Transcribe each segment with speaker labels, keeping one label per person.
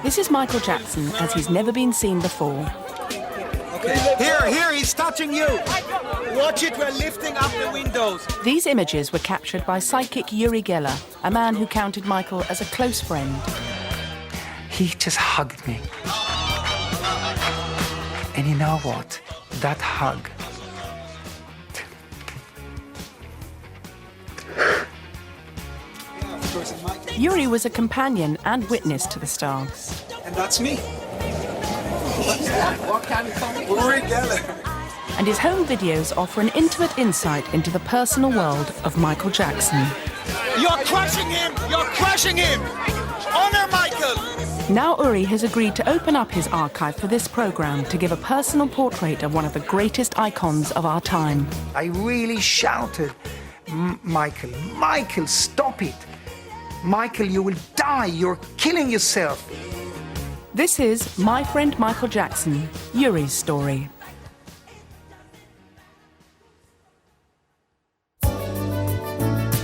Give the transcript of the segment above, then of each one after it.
Speaker 1: This is Michael Jackson as he's never been seen before.
Speaker 2: Okay. Here, he's touching you. Watch it, we're lifting up the windows.
Speaker 1: These images were captured by psychic Uri Geller, a man who counted Michael as a close friend.
Speaker 3: He just hugged me. And you know what? That hug.
Speaker 1: Uri was a companion and witness to the star.
Speaker 2: And that's me. What can you call me? Uri Geller.
Speaker 1: And his home videos offer an intimate insight into the personal world of Michael Jackson.
Speaker 2: You're crushing him! You're crushing him! Honor Michael!
Speaker 1: Now Uri has agreed to open up his archive for this program to give a personal portrait of one of the greatest icons of our time.
Speaker 3: I really shouted, Michael, Michael, stop it! Michael, you will die, you're killing yourself.
Speaker 1: This is My Friend Michael Jackson, Uri's story.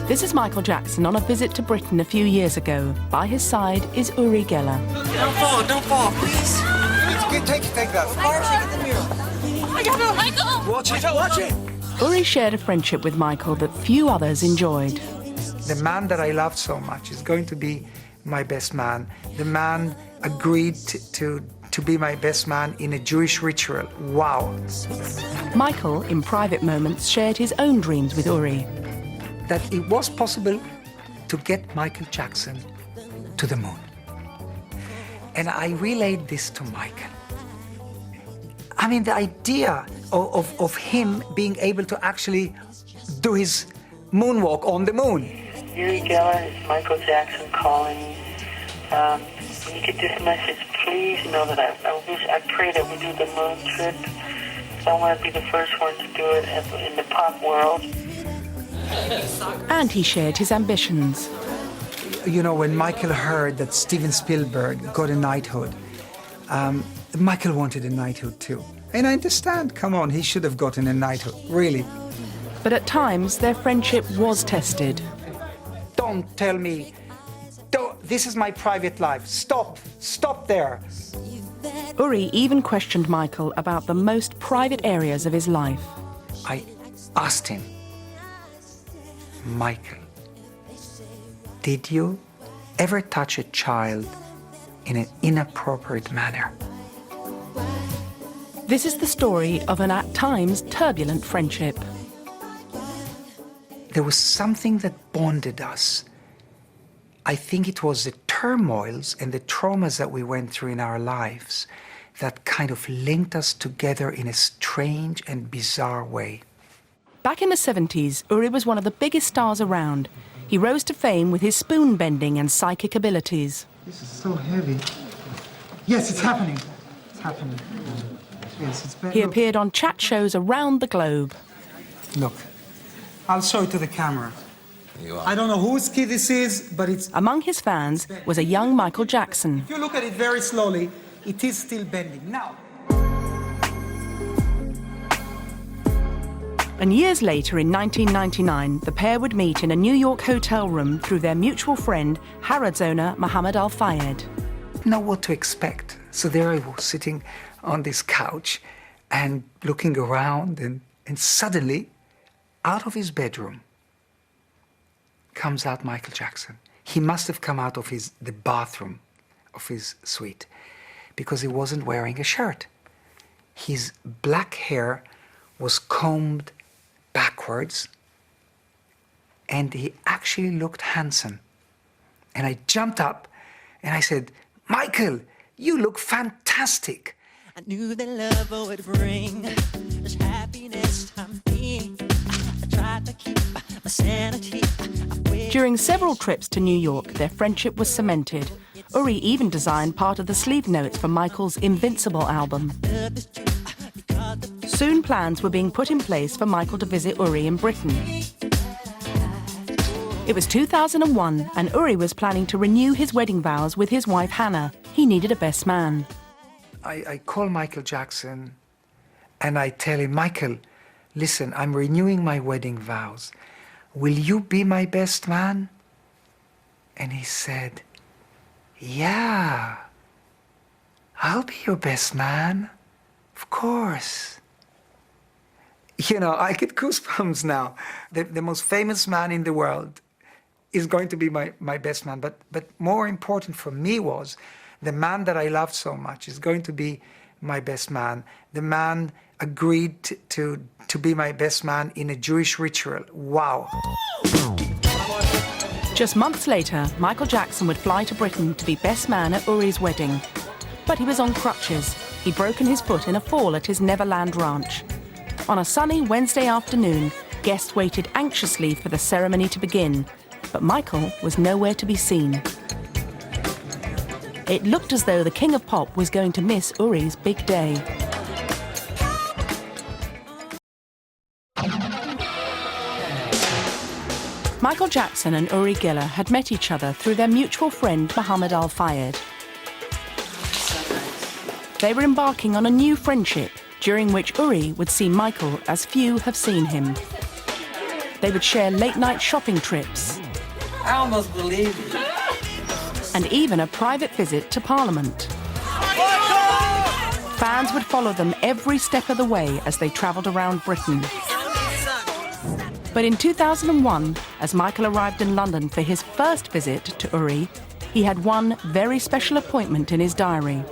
Speaker 1: This is Michael Jackson on a visit to Britain a few years ago. By his side is Uri Geller.
Speaker 2: Don't fall, please. Take that.
Speaker 4: I got it, Michael!
Speaker 2: Watch it.
Speaker 1: Uri shared a friendship with Michael that few others enjoyed.
Speaker 3: The man that I loved so much is going to be my best man. The man agreed to be my best man in a Jewish ritual. Wow.
Speaker 1: Michael, in private moments, shared his own dreams with Uri.
Speaker 3: That it was possible to get Michael Jackson to the moon. And I relayed this to Michael. I mean, the idea of him being able to actually do his moonwalk on the moon.
Speaker 5: Uri Geller, is Michael Jackson calling. When you get this message, please know that I pray that we do the moon trip. I want to be the first one to do it in the pop world.
Speaker 1: And he shared his ambitions.
Speaker 3: You know, when Michael heard that Steven Spielberg got a knighthood, Michael wanted a knighthood too. And I understand, come on, he should have gotten a knighthood, really.
Speaker 1: But at times, their friendship was tested.
Speaker 3: Don't tell me, this is my private life. Stop there.
Speaker 1: Uri even questioned Michael about the most private areas of his life.
Speaker 3: I asked him, Michael, did you ever touch a child in an inappropriate manner?
Speaker 1: This is the story of an at times turbulent friendship.
Speaker 3: There was something that bonded us. I think it was the turmoils and the traumas that we went through in our lives that kind of linked us together in a strange and bizarre way.
Speaker 1: Back in the 70s, Uri was one of the biggest stars around. He rose to fame with his spoon bending and psychic abilities.
Speaker 3: This is so heavy. Yes, it's happening. It's happening. Yes, it's better.
Speaker 1: He appeared on chat shows around the globe.
Speaker 3: Look, I'll show it to the camera. I don't know whose key this is, but it's...
Speaker 1: Among his fans was a young Michael Jackson.
Speaker 3: If you look at it very slowly, it is still bending. Now...
Speaker 1: And years later, in 1999, the pair would meet in a New York hotel room through their mutual friend, Harrods owner Mohammed Al Fayed.
Speaker 3: Know what to expect. So there I was sitting on this couch and looking around, and suddenly, out of his bedroom, comes out Michael Jackson. He must have come out of the bathroom of his suite because he wasn't wearing a shirt. His black hair was combed backwards, and he actually looked handsome. And I jumped up and I said, Michael, you look fantastic.
Speaker 6: I knew that love would bring this happiness I'm being. I tried to keep my sanity.
Speaker 1: During several trips to New York, their friendship was cemented. Uri even designed part of the sleeve notes for Michael's Invincible album. Soon plans were being put in place for Michael to visit Uri in Britain. It was 2001, and Uri was planning to renew his wedding vows with his wife Hannah. He needed a best man.
Speaker 3: I call Michael Jackson and I tell him, Michael, listen, I'm renewing my wedding vows. Will you be my best man? And he said, yeah, I'll be your best man. Of course. You know, I get goosebumps now. The most famous man in the world is going to be my best man. But more important for me was the man that I loved so much is going to be my best man. The man agreed to be my best man in a Jewish ritual. Wow.
Speaker 1: Just months later, Michael Jackson would fly to Britain to be best man at Uri's wedding. But he was on crutches. He'd broken his foot in a fall at his Neverland ranch. On a sunny Wednesday afternoon, guests waited anxiously for the ceremony to begin, but Michael was nowhere to be seen. It looked as though the King of Pop was going to miss Uri's big day. Michael Jackson and Uri Geller had met each other through their mutual friend Muhammad Al-Fayed. They were embarking on a new friendship, during which Uri would see Michael as few have seen him. They would share late-night shopping trips.
Speaker 7: I almost believe it.
Speaker 1: And even a private visit to Parliament. Fans would follow them every step of the way as they travelled around Britain. But in 2001, as Michael arrived in London for his first visit to Uri, he had one very special appointment in his diary.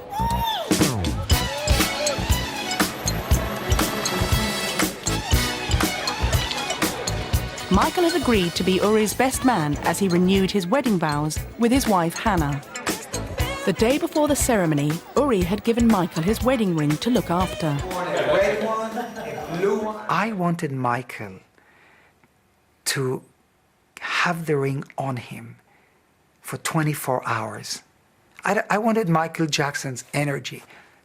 Speaker 1: Michael had agreed to be Uri's best man as he renewed his wedding vows with his wife Hannah. The day before the ceremony, Uri had given Michael his wedding ring to look after.
Speaker 3: I wanted Michael to have the ring on him for 24 hours. I wanted Michael Jackson's energy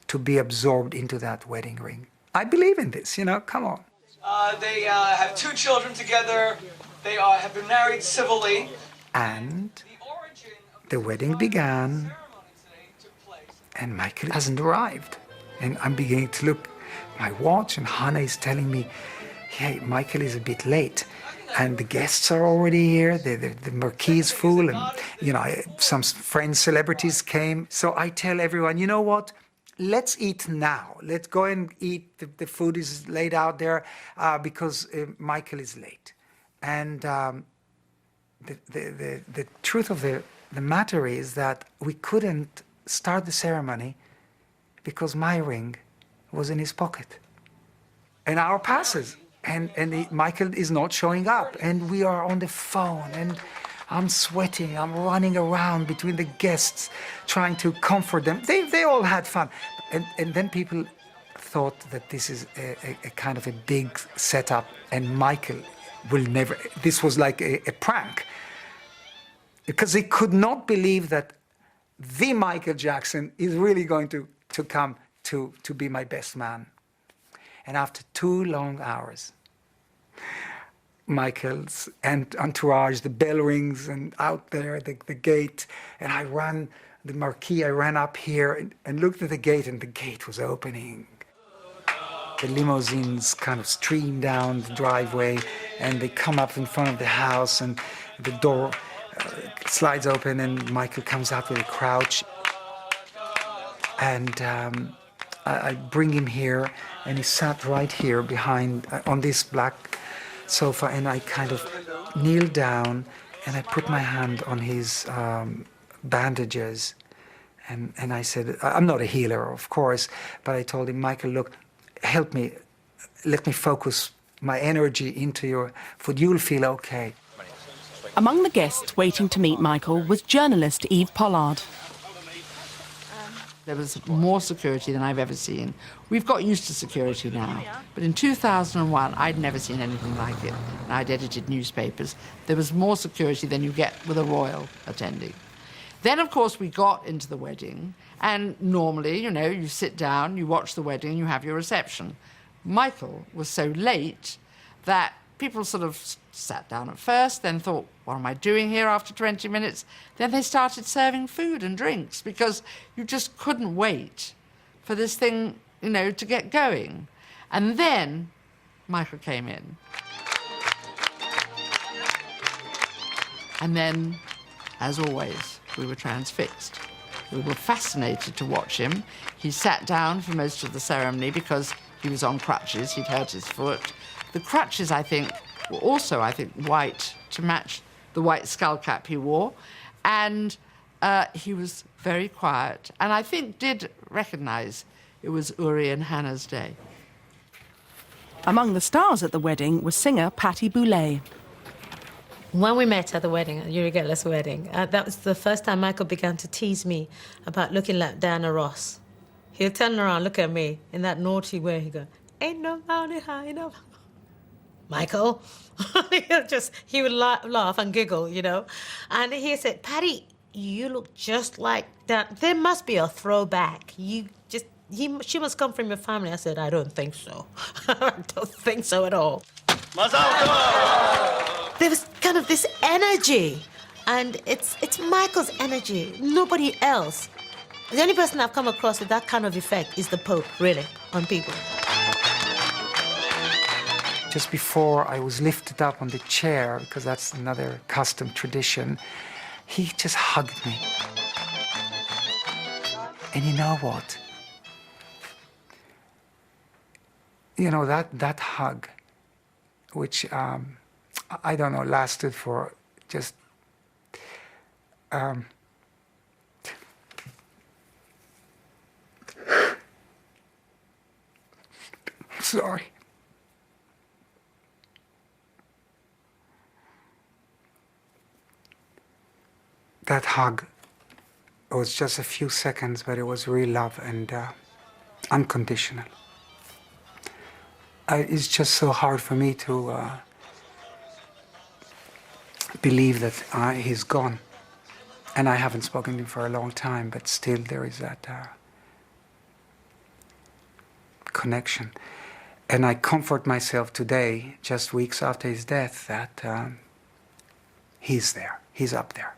Speaker 3: to be absorbed into that wedding ring. I believe in this, you know, come on.
Speaker 7: They have 2 children together. They have been married civilly.
Speaker 3: And the wedding began, and Michael hasn't arrived. And I'm beginning to look at my watch, and Hannah is telling me, hey, Michael is a bit late. And the guests are already here, the marquee is full, and, you know, some friends, celebrities came. So I tell everyone, you know what? Let's eat now. Let's go and eat. The food is laid out there because Michael is late. And the truth of the matter is that we couldn't start the ceremony because my ring was in his pocket. An hour passes, and Michael is not showing up, and we are on the phone, and I'm sweating, I'm running around between the guests, trying to comfort them. They all had fun. And then people thought that this is a kind of a big setup, and Michael will never, this was like a prank. Because they could not believe that the Michael Jackson is really going to come to be my best man. And after 2 long hours, Michael's and entourage, the bell rings, and out there, the gate, and I ran, the marquee, I ran up here and looked at the gate, and the gate was opening. The limousines kind of stream down the driveway, and they come up in front of the house, and the door slides open, and Michael comes out with a crouch. And I bring him here, and he sat right here behind, on this black sofa, and I kind of kneel down, and I put my hand on his bandages, and I said, I'm not a healer, of course, but I told him, Michael, look, help me, let me focus my energy into your foot, you'll feel okay.
Speaker 1: Among the guests waiting to meet Michael was journalist Eve Pollard.
Speaker 8: There was more security than I've ever seen. We've got used to security now, but in 2001, I'd never seen anything like it. And I'd edited newspapers. There was more security than you get with a royal attending. Then, of course, we got into the wedding, and normally, you know, you sit down, you watch the wedding, you have your reception. Michael was so late that people sort of sat down at first, then thought, what am I doing here after 20 minutes? Then they started serving food and drinks because you just couldn't wait for this thing, you know, to get going. And then Michael came in. And then, as always, we were transfixed. We were fascinated to watch him. He sat down for most of the ceremony because he was on crutches. He'd hurt his foot. The crutches, I think, were also, white to match the white skull cap he wore. And he was very quiet. And I think did recognise it was Uri and Hannah's day.
Speaker 1: Among the stars at the wedding was singer Patti Boulay.
Speaker 9: When we met at the wedding, at Uri Geller's wedding, that was the first time Michael began to tease me about looking like Diana Ross. He'll turn around, look at me in that naughty way. He'd go, "Ain't no mountain high enough." Michael. he would laugh and giggle, you know. And he said, "Patti, you look just like that. There must be a throwback. She must come from your family." I said, "I don't think so." I don't think so at all. There was kind of this energy, and it's Michael's energy, nobody else. The only person I've come across with that kind of effect is the Pope, really, on people.
Speaker 3: Just before I was lifted up on the chair, because that's another custom tradition, he just hugged me. And you know what? You know, that hug, which, I don't know, lasted for just... Sorry. That hug was just a few seconds, but it was real love and unconditional. It's just so hard for me to believe that he's gone. And I haven't spoken to him for a long time, but still there is that connection. And I comfort myself today, just weeks after his death, that he's there, he's up there.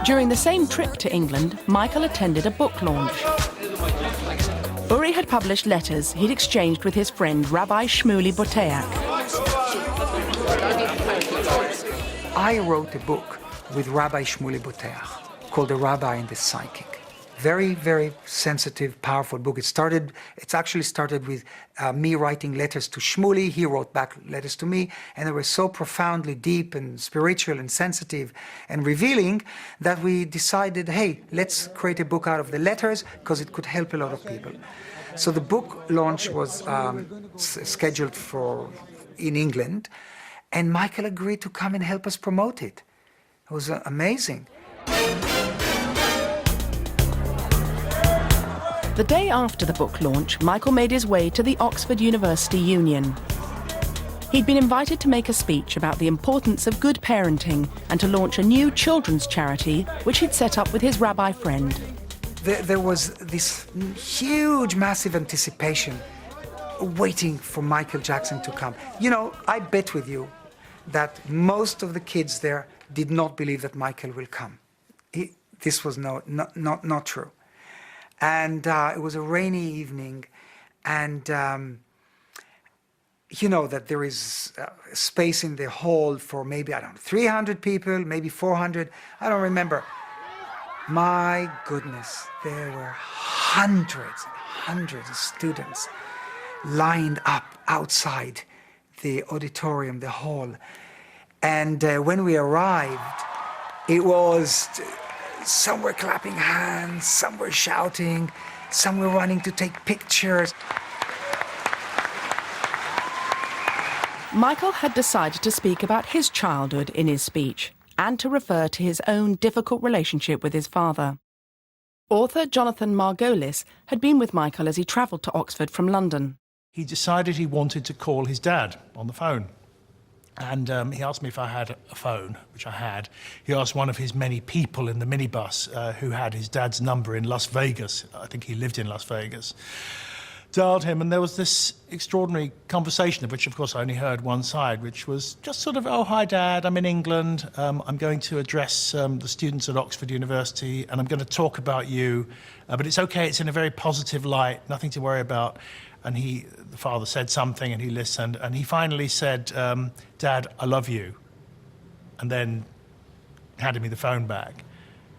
Speaker 1: During the same trip to England, Michael attended a book launch. Uri had published letters he'd exchanged with his friend Rabbi Shmuley Boteach.
Speaker 3: I wrote a book with Rabbi Shmuley Boteach called The Rabbi and the Psychic. Very, very sensitive, powerful book. It's actually started with me writing letters to Shmuley. He wrote back letters to me, and they were so profoundly deep and spiritual and sensitive and revealing that we decided, hey, let's create a book out of the letters because it could help a lot of people. So the book launch was scheduled in England, and Michael agreed to come and help us promote it. It was amazing.
Speaker 1: The day after the book launch, Michael made his way to the Oxford University Union. He'd been invited to make a speech about the importance of good parenting and to launch a new children's charity, which he'd set up with his rabbi friend.
Speaker 3: There was this huge, massive anticipation waiting for Michael Jackson to come. You know, I bet with you that most of the kids there did not believe that Michael will come. This was not true. And it was a rainy evening, and you know that there is space in the hall for maybe, 300 people, maybe 400, I don't remember. My goodness, there were hundreds and hundreds of students lined up outside the auditorium, the hall. And when we arrived, it was... some were clapping hands, some were shouting, some were running to take pictures.
Speaker 1: Michael had decided to speak about his childhood in his speech and to refer to his own difficult relationship with his father. Author Jonathan Margolis had been with Michael as he travelled to Oxford from London.
Speaker 10: He decided he wanted to call his dad on the phone. And he asked me if I had a phone, which I had. He asked one of his many people in the minibus who had his dad's number in Las Vegas. I think he lived in Las Vegas. dialed him, and there was this extraordinary conversation, of which, of course, I only heard one side, which was just sort of, oh, hi, Dad, I'm in England. I'm going to address the students at Oxford University, and I'm going to talk about you. But it's okay, it's in a very positive light, nothing to worry about. And the father said something, and he listened, and he finally said, Dad, I love you. And then handed me the phone back.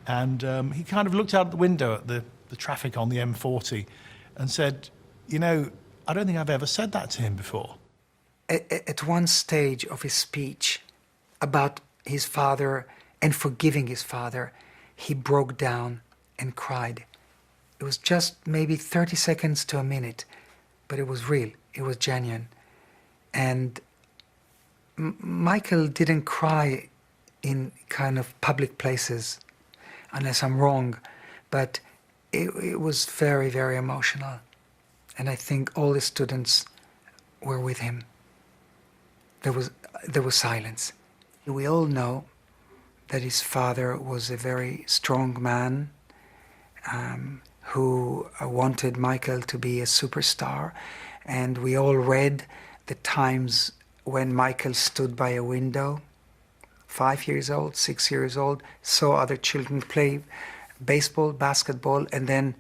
Speaker 10: And he kind of looked out the window at the traffic on the M40 and said, you know, I don't think I've ever said that to him before.
Speaker 3: At one stage of his speech about his father and forgiving his father, he broke down and cried. It was just maybe 30 seconds to a minute, but it was real, it was genuine. And Michael didn't cry in kind of public places, unless I'm wrong, but it was very, very emotional. And I think all the students were with him. There was silence. We all know that his father was a very strong man who wanted Michael to be a superstar. And we all read the times when Michael stood by a window, 5 years old, 6 years old, saw other children play baseball, basketball, and then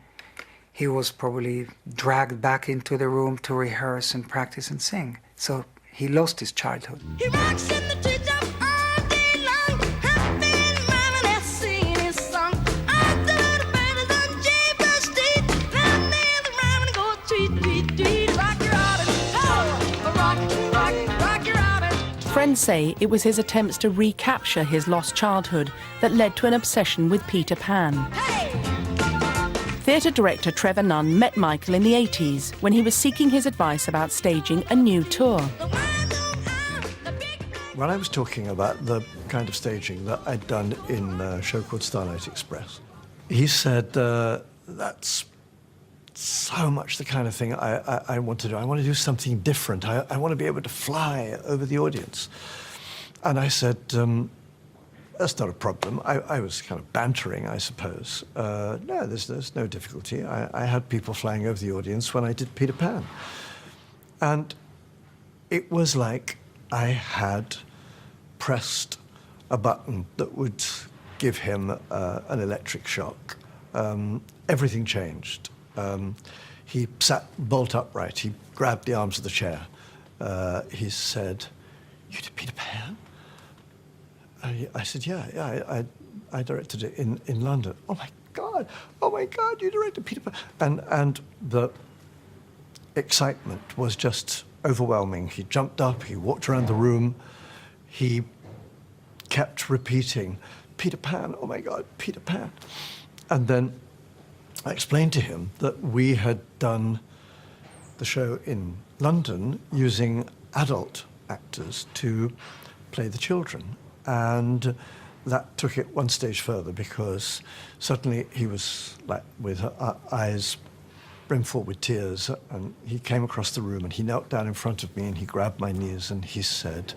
Speaker 3: he was probably dragged back into the room to rehearse and practice and sing. So he lost his childhood.
Speaker 6: He rocks in the treetop all day long, hopping around and singing his song. I do the band on Jaybird Street, round near the rhyme and go tweet, tweet, tweet. Rock your Robin, oh, rock your Robin.
Speaker 1: Friends say it was his attempts to recapture his lost childhood that led to an obsession with Peter Pan.
Speaker 6: Hey!
Speaker 1: Theatre director Trevor Nunn met Michael in the 80s when he was seeking his advice about staging a new tour.
Speaker 11: When I was talking about the kind of staging that I'd done in a show called Starlight Express, he said, that's so much the kind of thing I want to do. I want to do something different. I want to be able to fly over the audience. And I said, that's not a problem. I was kind of bantering, I suppose. No, there's no difficulty. I had people flying over the audience when I did Peter Pan. And it was like I had pressed a button that would give him an electric shock. Everything changed. He sat bolt upright. He grabbed the arms of the chair. He said, "You did Peter Pan?" I said, yeah, I directed it in London. Oh my God, you directed Peter Pan. And the excitement was just overwhelming. He jumped up, he walked around the room, he kept repeating, Peter Pan, oh my God, Peter Pan. And then I explained to him that we had done the show in London using adult actors to play the children. And that took it one stage further, because suddenly he was like with eyes brimful with tears, and he came across the room and he knelt down in front of me and he grabbed my knees and he said,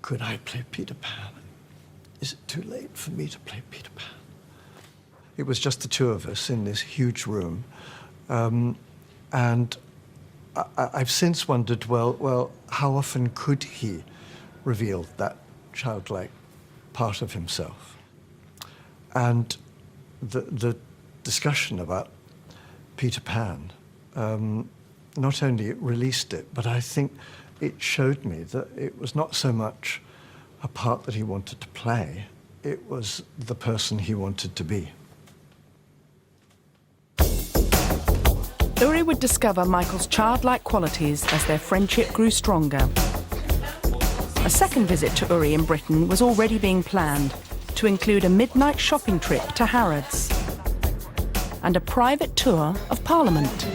Speaker 11: "Could I play Peter Pan? Is it too late for me to play Peter Pan?" It was just the two of us in this huge room. And I've since wondered, well, how often could he reveal that childlike part of himself? And the discussion about Peter Pan not only released it, but I think it showed me that it was not so much a part that he wanted to play, it was the person he wanted to be.
Speaker 1: Uri would discover Michael's childlike qualities as their friendship grew stronger. A second visit to Uri in Britain was already being planned, to include a midnight shopping trip to Harrods and a private tour of Parliament.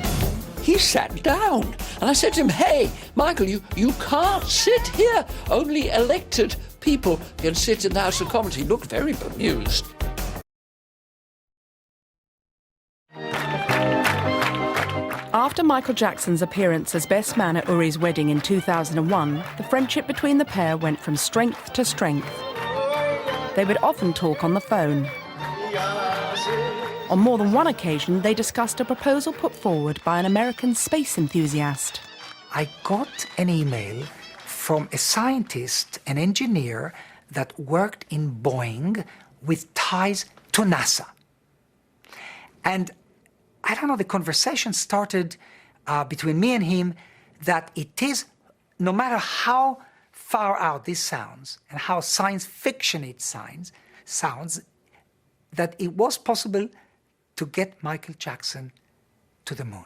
Speaker 12: He sat down, and I said to him, "Hey, Michael, you can't sit here. Only elected people can sit in the House of Commons." He looked very bemused.
Speaker 1: After Michael Jackson's appearance as best man at Uri's wedding in 2001, the friendship between the pair went from strength to strength. They would often talk on the phone. On more than one occasion, they discussed a proposal put forward by an American space enthusiast.
Speaker 3: I got an email from a scientist, an engineer that worked in Boeing with ties to NASA. And I don't know, the conversation started between me and him that it is, no matter how far out this sounds and how science fiction it sounds, that it was possible to get Michael Jackson to the moon.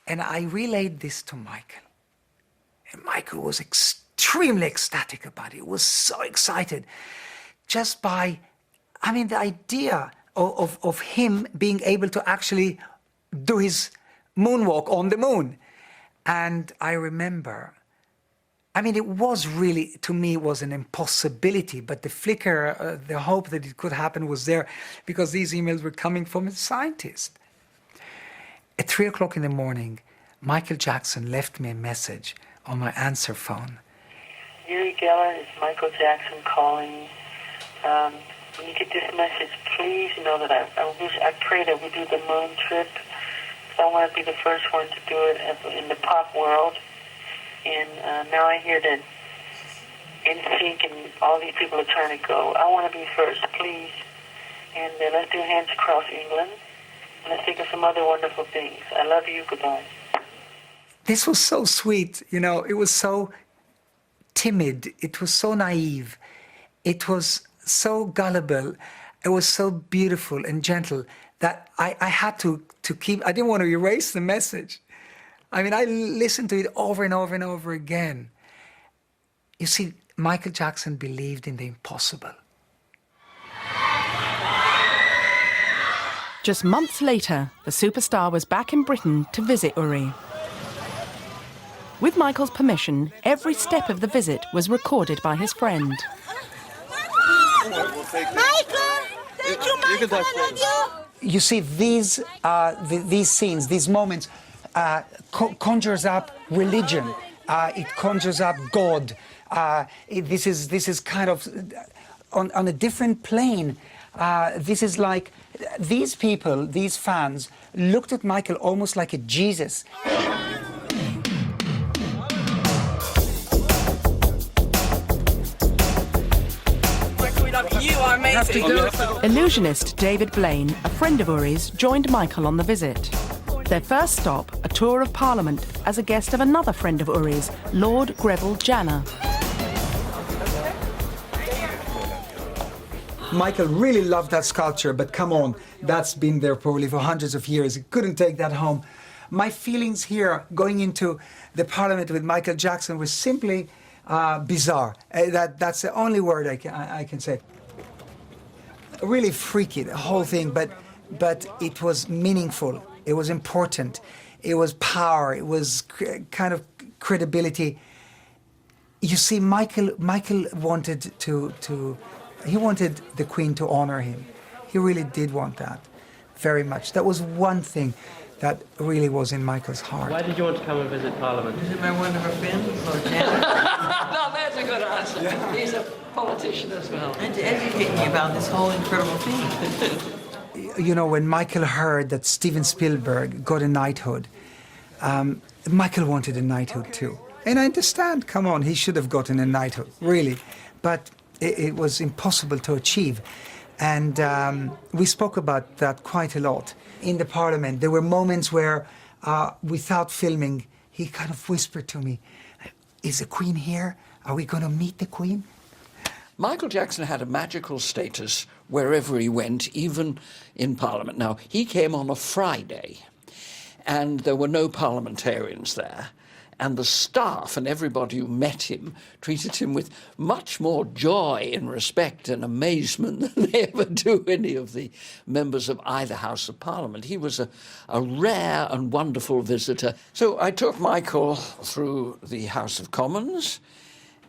Speaker 3: And I relayed this to Michael. And Michael was extremely ecstatic about it. He was so excited just by, the idea of him being able to actually do his moonwalk on the moon. And I remember, it was really, to me, it was an impossibility, but the flicker, the hope that it could happen was there because these emails were coming from a scientist. At 3 o'clock in the morning, Michael Jackson left me a message on my answer phone.
Speaker 5: Uri Geller, it's Michael Jackson calling. When you get this message, please know that I pray that we do the moon trip. I want to be the first one to do it in the pop world. And now I hear that NSYNC and all these people are trying to go. I want to be first, please. And let's do Hands Across England. And let's think of some other wonderful things. I love you. Goodbye.
Speaker 3: This was so sweet, it was so timid, it was so naive, it was so gullible, it was so beautiful and gentle that I had to keep, I didn't want to erase the message. I listened to it over and over and over again. You see, Michael Jackson believed in the impossible.
Speaker 1: Just months later, the superstar was back in Britain to visit Uri. With Michael's permission, every step of the visit was recorded by his friend.
Speaker 6: Michael! Thank you, Michael. I love you.
Speaker 3: You see, these scenes, these moments, conjures up religion. It conjures up God. This is kind of on a different plane. This is like these people, these fans, looked at Michael almost like a Jesus.
Speaker 4: You are amazing.
Speaker 1: Illusionist David Blaine, a friend of Uri's, joined Michael on the visit. Their first stop, a tour of Parliament as a guest of another friend of Uri's, Lord Greville Janner.
Speaker 3: Michael really loved that sculpture, but come on, that's been there probably for hundreds of years. He couldn't take that home. My feelings here, going into the Parliament with Michael Jackson, was simply bizarre. That's the only word I can say. Really freaky, the whole thing, but it was meaningful. It was important. It was power. It was kind of credibility. You see, Michael wanted he wanted the Queen to honor him. He really did want that, very much. That was one thing that really was in Michael's heart.
Speaker 13: Why did you want to come and visit Parliament?
Speaker 4: Is it my one of our friends, Lord Janner?
Speaker 13: No, that's a good answer. Yeah. He's a politician as well.
Speaker 4: And to educate me about this whole incredible thing.
Speaker 3: When Michael heard that Steven Spielberg got a knighthood, Michael wanted a knighthood too. And I understand, come on, he should have gotten a knighthood, really. But it was impossible to achieve. And we spoke about that quite a lot in the Parliament. There were moments where, without filming, he kind of whispered to me, "Is the Queen here? Are we going to meet the Queen?"
Speaker 12: Michael Jackson had a magical status wherever he went, even in Parliament. Now, he came on a Friday, and there were no parliamentarians there. And the staff and everybody who met him treated him with much more joy and respect and amazement than they ever do any of the members of either House of Parliament. He was a rare and wonderful visitor. So I took Michael through the House of Commons,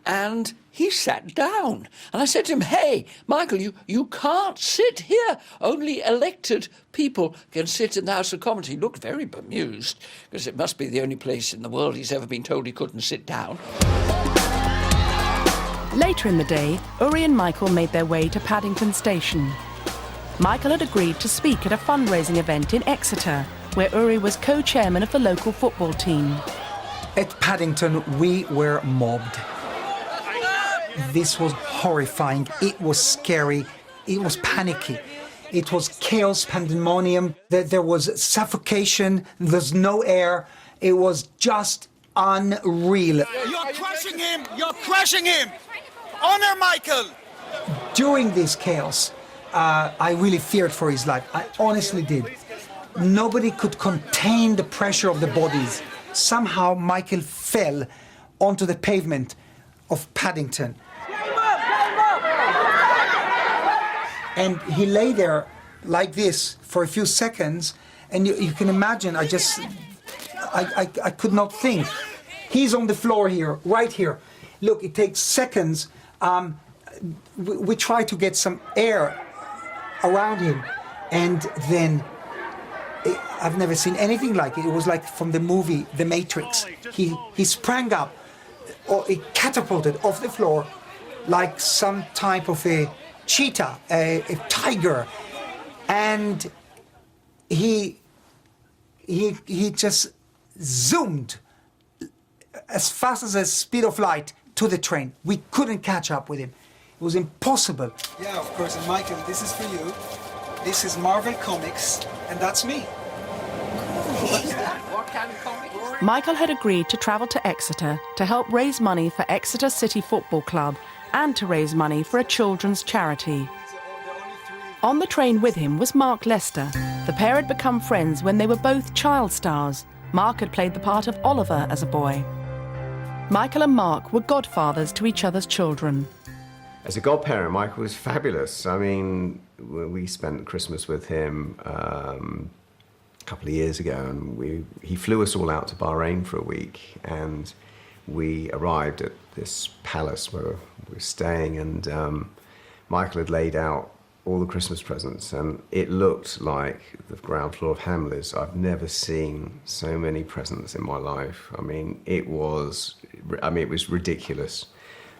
Speaker 12: and he sat down. And I said to him, "Hey, Michael, you can't sit here. Only elected people can sit in the House of Commons." He looked very bemused, because it must be the only place in the world he's ever been told he couldn't sit down.
Speaker 1: Later in the day, Uri and Michael made their way to Paddington Station. Michael had agreed to speak at a fundraising event in Exeter, where Uri was co-chairman of the local football team.
Speaker 3: At Paddington, we were mobbed. This was horrifying. It was scary. It was panicky. It was chaos, pandemonium. There was suffocation. There's no air. It was just unreal.
Speaker 2: You're crushing him! You're crushing him! Honor Michael!
Speaker 3: During this chaos, I really feared for his life. I honestly did. Nobody could contain the pressure of the bodies. Somehow Michael fell onto the pavement of Paddington. And he lay there like this for a few seconds, and you can imagine, I could not think. He's on the floor here, right here. Look, it takes seconds. We try to get some air around him, and then I've never seen anything like it. It was like from the movie The Matrix. He sprang up, or he catapulted off the floor like some type of a cheetah, a tiger, and he just zoomed as fast as the speed of light to the train. We couldn't catch up with him. It was impossible. Yeah, of course. And Michael, this is for you. This is Marvel Comics, and that's me.
Speaker 8: What kind of comics?
Speaker 1: Michael had agreed to travel to Exeter to help raise money for Exeter City Football Club and to raise money for a children's charity. On the train with him was Mark Lester. The pair had become friends when they were both child stars. Mark had played the part of Oliver as a boy. Michael and Mark were godfathers to each other's children.
Speaker 14: As a godparent, Michael was fabulous. I mean, we spent Christmas with him a couple of years ago, and he flew us all out to Bahrain for a week, and we arrived at this palace where we were staying, and Michael had laid out all the Christmas presents, and it looked like the ground floor of Hamleys. I've never seen so many presents in my life. I mean, it was ridiculous.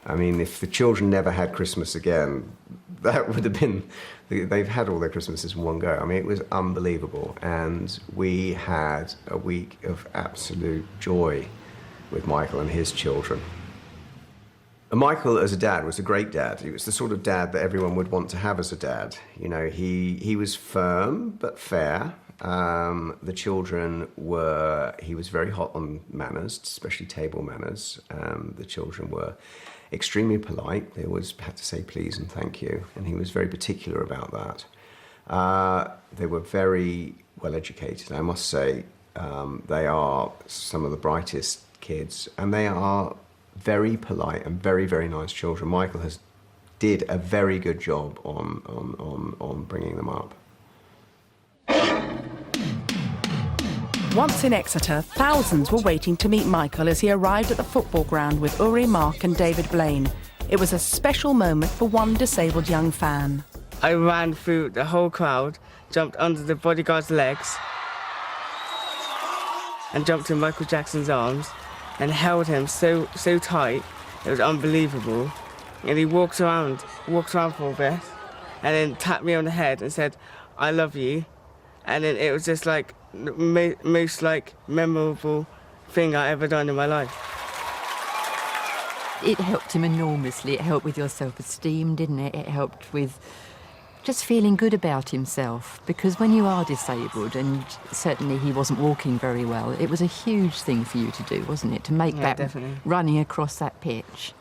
Speaker 14: I mean, if the children never had Christmas again, that would have been, they've had all their Christmases in one go. I mean, it was unbelievable. And we had a week of absolute joy with Michael and his children. And Michael, as a dad, was a great dad. He was the sort of dad that everyone would want to have as a dad. You know, he was firm but fair. The children he was very hot on manners, especially table manners. The children were extremely polite. They always had to say please and thank you, and he was very particular about that. They were very well educated, I must say. They are some of the brightest kids, and they are very polite and very, very nice children. Michael did a very good job on bringing them up.
Speaker 1: Once in Exeter, thousands were waiting to meet Michael as he arrived at the football ground with Uri, Mark and David Blaine. It was a special moment for one disabled young fan.
Speaker 15: I ran through the whole crowd, jumped under the bodyguard's legs and jumped in Michael Jackson's arms and held him so tight, it was unbelievable. And he walked around for a bit and then tapped me on the head and said, "I love you." And then it was just like the most memorable thing I ever done in my life.
Speaker 16: It helped him enormously. It helped with your self-esteem, didn't it? It helped with just feeling good about himself, because when you are disabled, and certainly he wasn't walking very well, it was a huge thing for you to do, wasn't it? To make that
Speaker 15: definitely.
Speaker 16: Running across that pitch.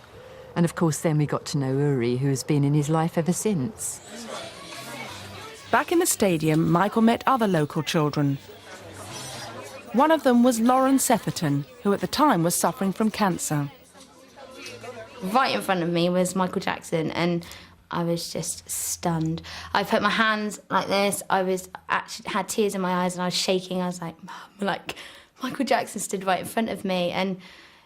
Speaker 16: And of course then we got to know Uri, who's been in his life ever since.
Speaker 1: Back in the stadium, Michael met other local children. One of them was Lauren Setherton, who at the time was suffering from cancer.
Speaker 17: Right in front of me was Michael Jackson, and I was just stunned. I put my hands like this. I had tears in my eyes, and I was shaking. I was like, Mum, Michael Jackson stood right in front of me, and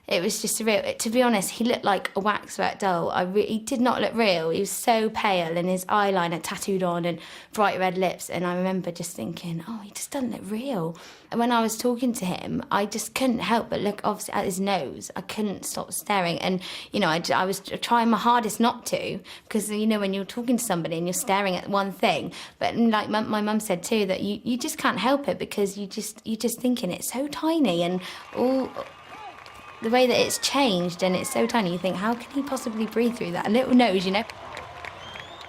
Speaker 17: It was just surreal. To be honest, he looked like a waxwork doll. He did not look real. He was so pale and his eyeliner tattooed on and bright red lips. And I remember just thinking, oh, he just doesn't look real. And when I was talking to him, I just couldn't help but look obviously at his nose. I couldn't stop staring. And, you know, I was trying my hardest not to, because, you know, when you're talking to somebody and you're staring at one thing. But like my mum said too, that you just can't help it, because you're just thinking it's so tiny, and all the way that it's changed and it's so tiny, you think, how can he possibly breathe through that little nose, you know?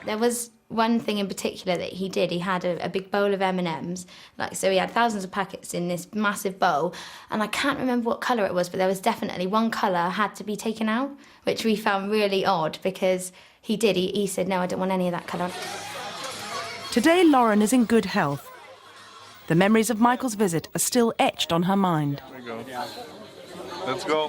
Speaker 17: There was one thing in particular that he did. He had a big bowl of M&Ms, so he had thousands of packets in this massive bowl, and I can't remember what colour it was, but there was definitely one colour had to be taken out, which we found really odd, because he said, no, I don't want any of that colour.
Speaker 1: Today, Lauren is in good health. The memories of Michael's visit are still etched on her mind.
Speaker 18: There you go. Let's go.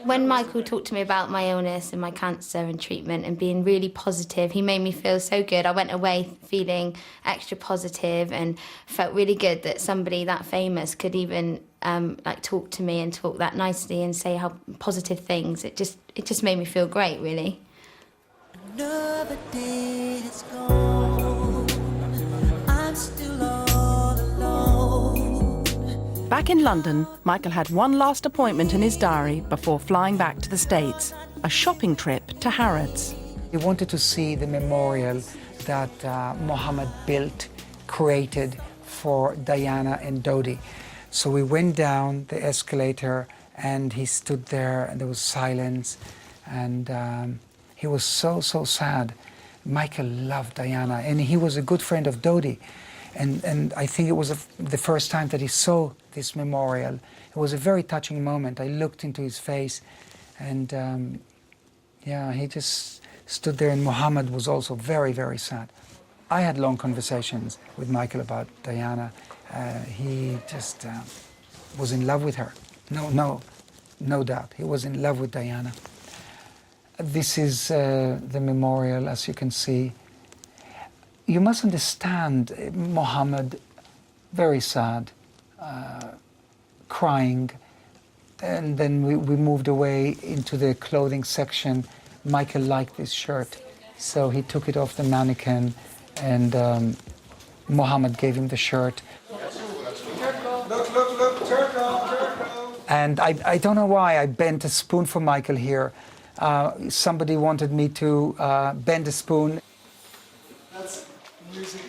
Speaker 17: When Michael talked to me about my illness and my cancer and treatment and being really positive, he made me feel so good. I went away feeling extra positive and felt really good that somebody that famous could even talk to me and talk that nicely and say how positive things. It just made me feel great, really.
Speaker 6: Another day has gone. I'm still all alone.
Speaker 1: Back in London, Michael had one last appointment in his diary before flying back to the States, a shopping trip to Harrods.
Speaker 3: He wanted to see the memorial that Mohammed built, created for Diana and Dodi. So we went down the escalator and he stood there and there was silence, and he was so sad. Michael loved Diana and he was a good friend of Dodi. And I think it was the first time that he saw this memorial. It was a very touching moment. I looked into his face and he just stood there, and Mohammed was also very, very sad. I had long conversations with Michael about Diana. He just was in love with her. No doubt. He was in love with Diana. This is the memorial, as you can see. You must understand Mohammed, very sad, crying. And then we moved away into the clothing section. Michael liked this shirt, so he took it off the mannequin, and Mohammed gave him the shirt.
Speaker 2: Look, Turco.
Speaker 3: And I don't know why I bent a spoon for Michael here. Somebody wanted me to bend a spoon.
Speaker 2: That's music.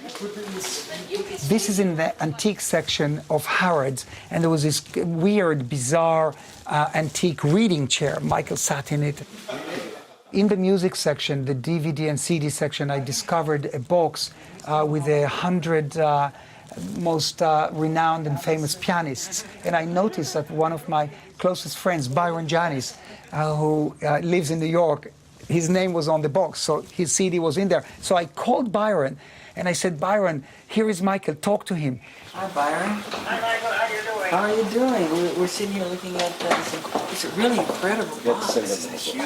Speaker 3: This is in the antique section of Harrods, and there was this weird, bizarre antique reading chair. Michael sat in it. In the music section, the DVD and CD section, I discovered a box with 100 most renowned and famous pianists. And I noticed that one of my closest friends, Byron Janis, who lives in New York, his name was on the box, so his CD was in there. So I called Byron, and I said, Byron, here is Michael, talk to him.
Speaker 4: Hi, Byron.
Speaker 5: Hi, Michael. How you doing?
Speaker 4: How are you doing? We're sitting here looking at it's a really incredible box. It's huge.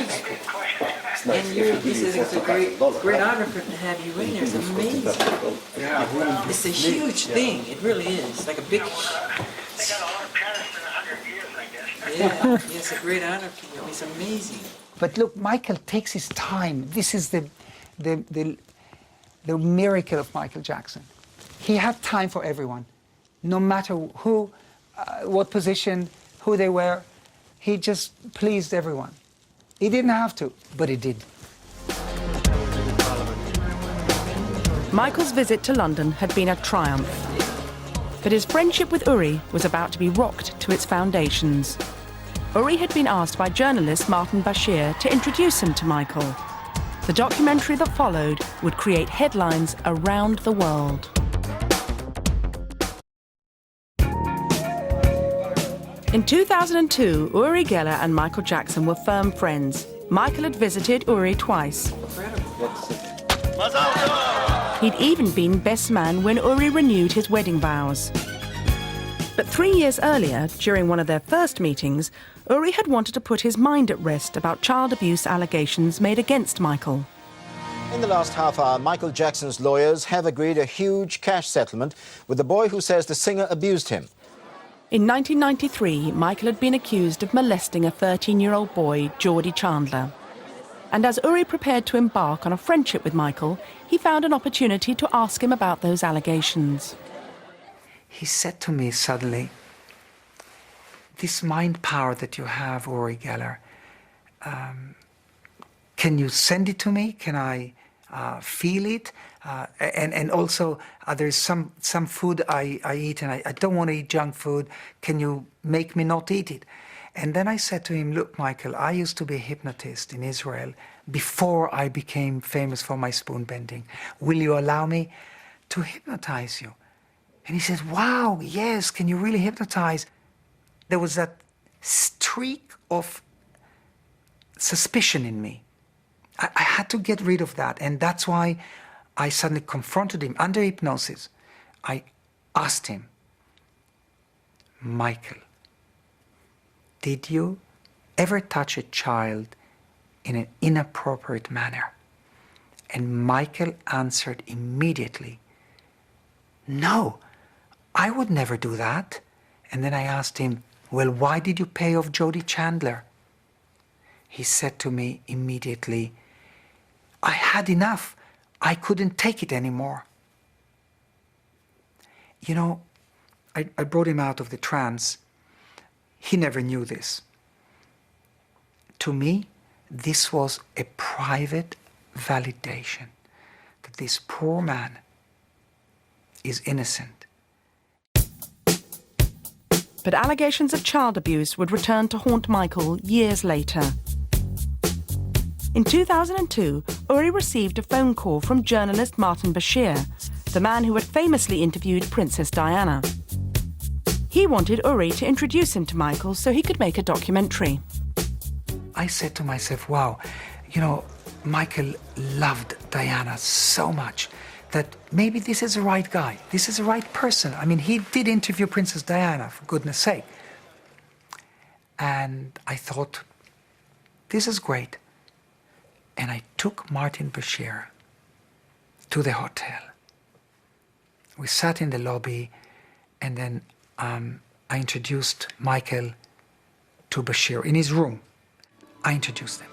Speaker 4: And it's a great honor to have you in there. It's amazing. It's a huge thing. It really is. It's like a big...
Speaker 5: They got a lot of pianists in 100 years, I guess.
Speaker 4: Yeah, it's a great honor for you. It's amazing.
Speaker 3: But look, Michael takes his time. This is the miracle of Michael Jackson. He had time for everyone, no matter who, what position, who they were. He just pleased everyone. He didn't have to, but he did.
Speaker 1: Michael's visit to London had been a triumph, but his friendship with Uri was about to be rocked to its foundations. Uri had been asked by journalist Martin Bashir to introduce him to Michael. The documentary that followed would create headlines around the world. In 2002, Uri Geller and Michael Jackson were firm friends. Michael had visited Uri twice. He'd even been best man when Uri renewed his wedding vows. But 3 years earlier, during one of their first meetings, Uri had wanted to put his mind at rest about child abuse allegations made against Michael.
Speaker 19: In the last half hour, Michael Jackson's lawyers have agreed a huge cash settlement with the boy who says the singer abused him.
Speaker 1: In 1993, Michael had been accused of molesting a 13-year-old boy, Geordie Chandler. And as Uri prepared to embark on a friendship with Michael, he found an opportunity to ask him about those allegations.
Speaker 3: He said to me suddenly, this mind power that you have, Uri Geller, can you send it to me? Can I feel it? And also, there's some food I eat and I don't want to eat junk food. Can you make me not eat it? And then I said to him, look, Michael, I used to be a hypnotist in Israel before I became famous for my spoon bending. Will you allow me to hypnotize you? And he said, wow, yes, can you really hypnotize? There was that streak of suspicion in me. I had to get rid of that, and that's why I suddenly confronted him under hypnosis. I asked him, Michael, did you ever touch a child in an inappropriate manner? And Michael answered immediately, no, I would never do that. And then I asked him, well, why did you pay off Geordie Chandler? He said to me immediately, I had enough. I couldn't take it anymore. You know, I brought him out of the trance. He never knew this. To me, this was a private validation that this poor man is innocent.
Speaker 1: But allegations of child abuse would return to haunt Michael years later. In 2002, Uri received a phone call from journalist Martin Bashir, the man who had famously interviewed Princess Diana. He wanted Uri to introduce him to Michael so he could make a documentary.
Speaker 3: I said to myself, wow, you know, Michael loved Diana so much that maybe this is the right guy. This is the right person. I mean, he did interview Princess Diana, for goodness sake. And I thought, this is great. And I took Martin Bashir to the hotel. We sat in the lobby, and then I introduced Michael to Bashir in his room. I introduced them,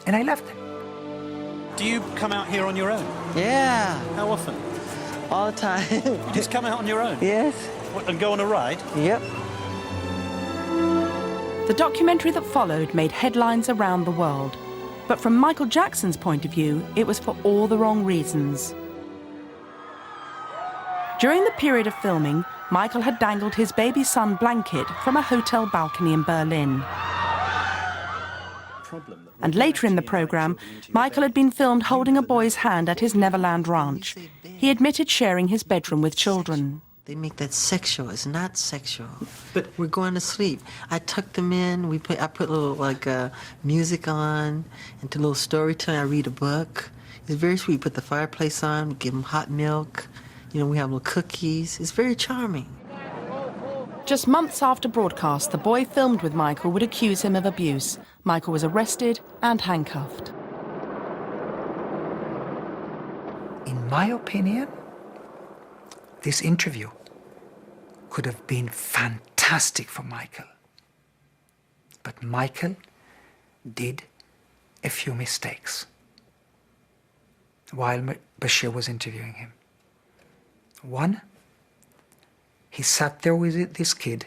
Speaker 3: and I left them.
Speaker 20: Do you come out here on your own?
Speaker 15: Yeah.
Speaker 20: How often?
Speaker 15: All the time.
Speaker 20: You just come out on your own?
Speaker 15: Yes.
Speaker 20: What, and go on a ride?
Speaker 15: Yep.
Speaker 1: The documentary that followed made headlines around the world. But from Michael Jackson's point of view, it was for all the wrong reasons. During the period of filming, Michael had dangled his baby son blanket from a hotel balcony in Berlin. And later in the programme, Michael had been filmed holding a boy's hand at his Neverland ranch. He admitted sharing his bedroom with children.
Speaker 21: They make that sexual. It's not sexual. But we're going to sleep. I tuck them in. I put a little music on, and do a little storytelling. I read a book. It's very sweet. Put the fireplace on. We give them hot milk. You know, we have little cookies. It's very charming.
Speaker 1: Just months after broadcast, the boy filmed with Michael would accuse him of abuse. Michael was arrested and handcuffed.
Speaker 3: In my opinion, this interview could have been fantastic for Michael. But Michael did a few mistakes while Bashir was interviewing him. One, he sat there with this kid,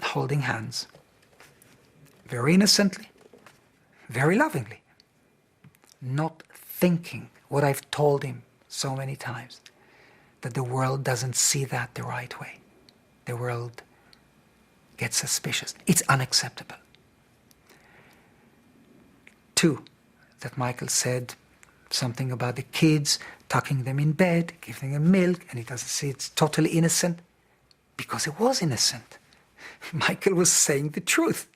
Speaker 3: holding hands, very innocently, very lovingly, not thinking what I've told him so many times, that the world doesn't see that the right way. The world gets suspicious. It's unacceptable. Two, that Michael said something about the kids, tucking them in bed, giving them milk, and he doesn't say it's totally innocent, because it was innocent. Michael was saying the truth,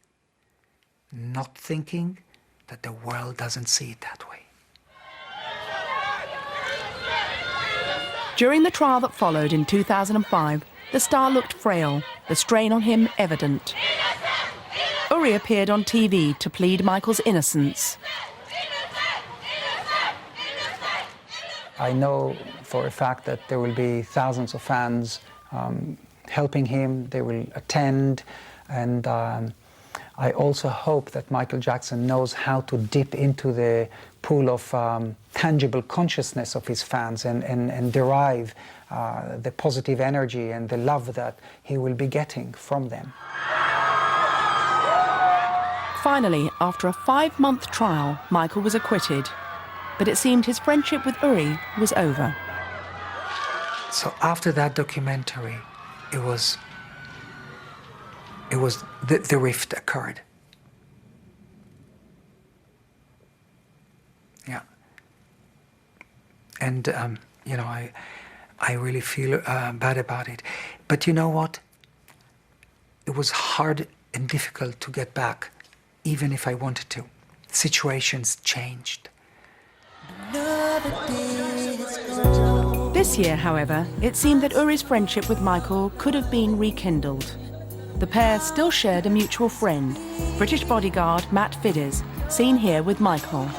Speaker 3: not thinking that the world doesn't see it that way.
Speaker 1: During the trial that followed in 2005, the star looked frail, the strain on him evident. Uri appeared on TV to plead Michael's innocence.
Speaker 3: I know for a fact that there will be thousands of fans helping him, they will attend, and I also hope that Michael Jackson knows how to dip into the pool of tangible consciousness of his fans and derive the positive energy and the love that he will be getting from them.
Speaker 1: Finally, after a 5-month trial, Michael was acquitted. But it seemed his friendship with Uri was over.
Speaker 3: So after that documentary, it was the rift occurred. Yeah. And, you know, I really feel bad about it. But you know what? It was hard and difficult to get back, even if I wanted to. Situations changed.
Speaker 1: This year, however, it seemed that Uri's friendship with Michael could have been rekindled. The pair still shared a mutual friend, British bodyguard Matt Fiddes, seen here with Michael.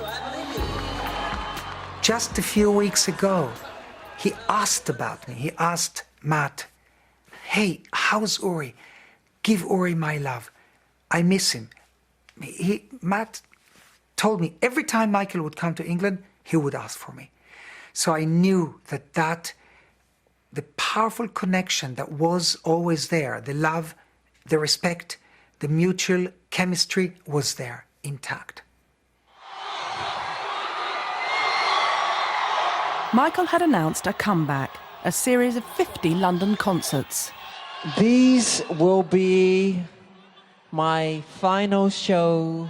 Speaker 3: Just a few weeks ago, he asked about me. He asked Matt, "Hey, how's Uri? Give Uri my love. I miss him." Matt told me every time Michael would come to England, he would ask for me. So I knew that the powerful connection that was always there, the love, the respect, the mutual chemistry was there, intact.
Speaker 1: Michael had announced a comeback, a series of 50 London concerts.
Speaker 4: These will be my final show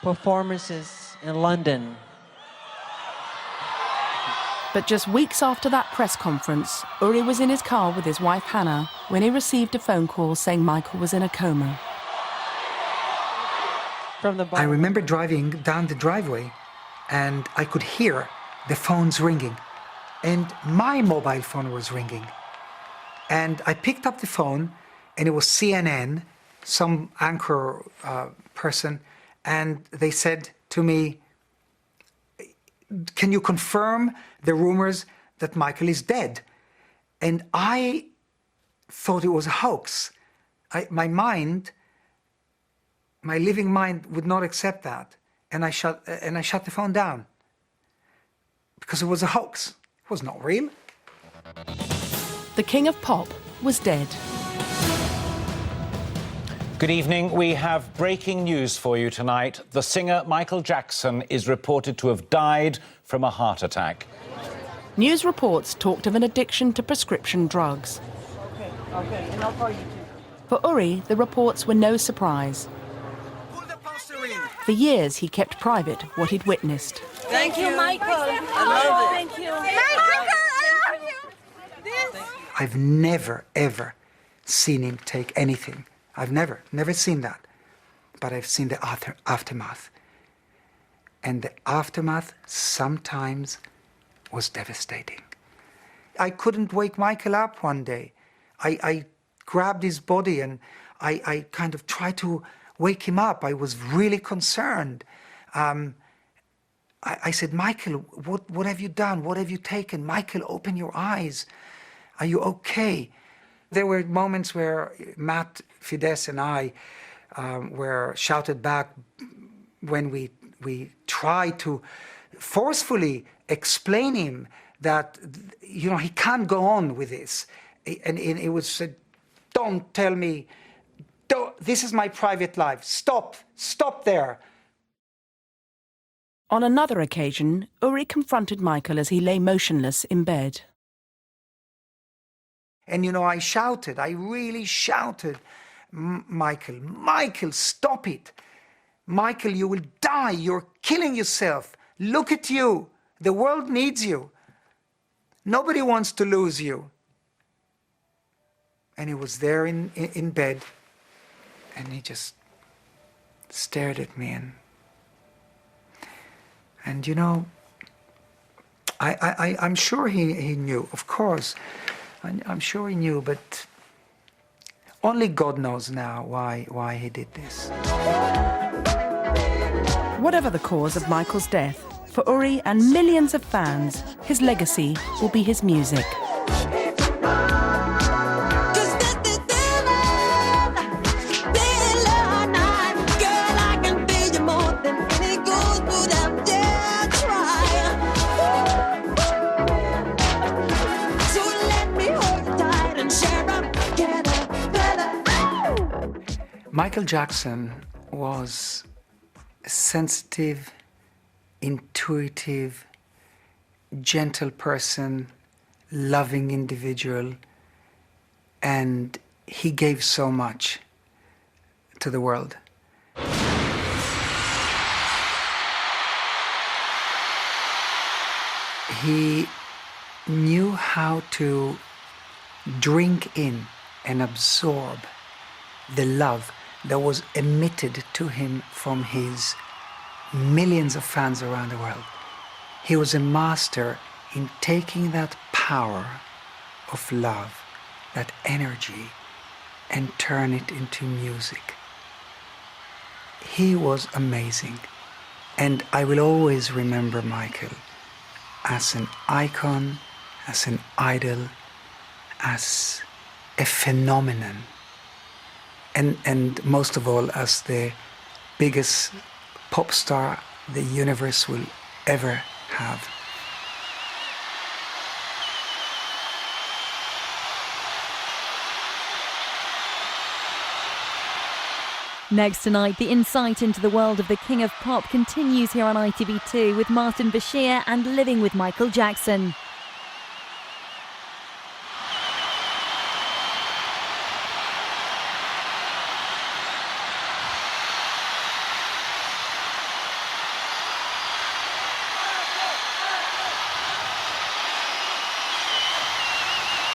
Speaker 4: performances in London.
Speaker 1: But just weeks after that press conference, Uri was in his car with his wife Hannah when he received a phone call saying Michael was in a coma.
Speaker 3: I remember driving down the driveway and I could hear the phones ringing. And my mobile phone was ringing. And I picked up the phone and it was CNN, some anchor person, and they said to me, "Can you confirm the rumors that Michael is dead?" And I thought it was a hoax. My living mind would not accept that. And I shut the phone down because it was a hoax. It was not real.
Speaker 1: The king of pop was dead.
Speaker 7: Good evening. We have breaking news for you tonight. The singer Michael Jackson is reported to have died from a heart attack.
Speaker 1: News reports talked of an addiction to prescription drugs.
Speaker 4: Okay, and I'll call you too.
Speaker 1: For Uri, the reports were no surprise. For years, he kept private what he'd witnessed.
Speaker 6: Thank you, Michael. I love it. Thank you. Michael, I love you. This.
Speaker 3: I've never, ever seen him take anything. I've never seen that. But I've seen the aftermath. And the aftermath sometimes was devastating. I couldn't wake Michael up one day. I grabbed his body and I kind of tried to wake him up. I was really concerned. I said, "Michael, what have you done? What have you taken? Michael, open your eyes. Are you okay?" There were moments where Matt Fiddes and I were shouted back when we tried to forcefully explain him that, you know, he can't go on with this. And it was said, "Don't tell me, this is my private life. Stop there."
Speaker 1: On another occasion, Uri confronted Michael as he lay motionless in bed.
Speaker 3: And, you know, I really shouted, Michael, stop it. Michael, you will die. You're killing yourself. Look at you. The world needs you. Nobody wants to lose you. And he was there in bed, and he just stared at me. And you know, I'm sure he knew, of course. I'm sure he knew, but only God knows now why he did this.
Speaker 1: Whatever the cause of Michael's death, for Uri and millions of fans, his legacy will be his music.
Speaker 6: Just
Speaker 3: Michael Jackson was a sensitive, intuitive, gentle person, loving individual, and he gave so much to the world. He knew how to drink in and absorb the love that was emitted to him from his millions of fans around the world. He was a master in taking that power of love, that energy, and turn it into music. He was amazing, and I will always remember Michael as an icon, as an idol, as a phenomenon, and most of all as the biggest pop star the universe will ever have.
Speaker 9: Next tonight, the insight into the world of the King of Pop continues here on ITV2 with Martin Bashir and Living with Michael Jackson.